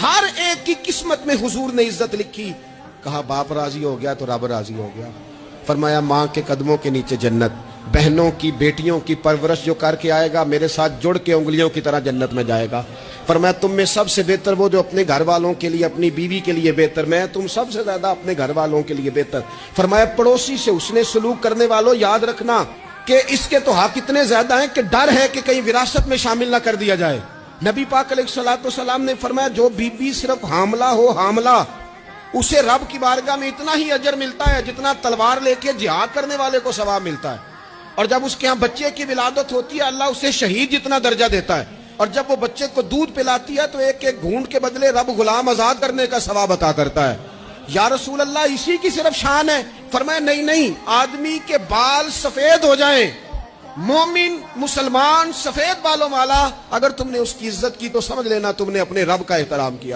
ہر ایک کی قسمت میں حضور نے عزت لکھی. کہا باپ راضی ہو گیا تو رب راضی ہو گیا. فرمایا ماں کے قدموں کے نیچے جنت. بہنوں کی بیٹیوں کی پرورش جو کر کے آئے گا میرے ساتھ جڑ کے انگلیوں کی طرح جنت میں جائے گا. فرمایا تم میں سب سے بہتر وہ جو اپنے گھر والوں کے لیے اپنی بیوی کے لیے بہتر. میں تم سب سے زیادہ اپنے گھر والوں کے لیے بہتر. فرمایا پڑوسی سے اس نے سلوک کرنے والوں یاد رکھنا کہ اس کے تو حق اتنے زیادہ ہیں کہ ڈر ہے کہ کہیں وراثت میں شامل نہ کر دیا جائے. نبی پاک علیہ الصلوۃ والسلام نے فرمایا جو بیوی صرف حاملہ ہو حاملہ اسے رب کی بارگاہ میں اتنا ہی اجر ملتا ہے جتنا تلوار لے کے جہاد کرنے والے کو ثواب ملتا ہے. اور جب اس کے ہاں بچے کی ولادت ہوتی ہے اللہ اسے شہید جتنا درجہ دیتا ہے. اور جب وہ بچے کو دودھ پلاتی ہے تو ایک ایک گھونٹ کے بدلے رب غلام آزاد کرنے کا ثواب عطا کرتا ہے. یا رسول اللہ اسی کی صرف شان ہے؟ فرمایا نہیں، آدمی کے بال سفید ہو جائیں، مومن مسلمان سفید بالوں والا، اگر تم نے اس کی عزت کی تو سمجھ لینا تم نے اپنے رب کا احترام کیا.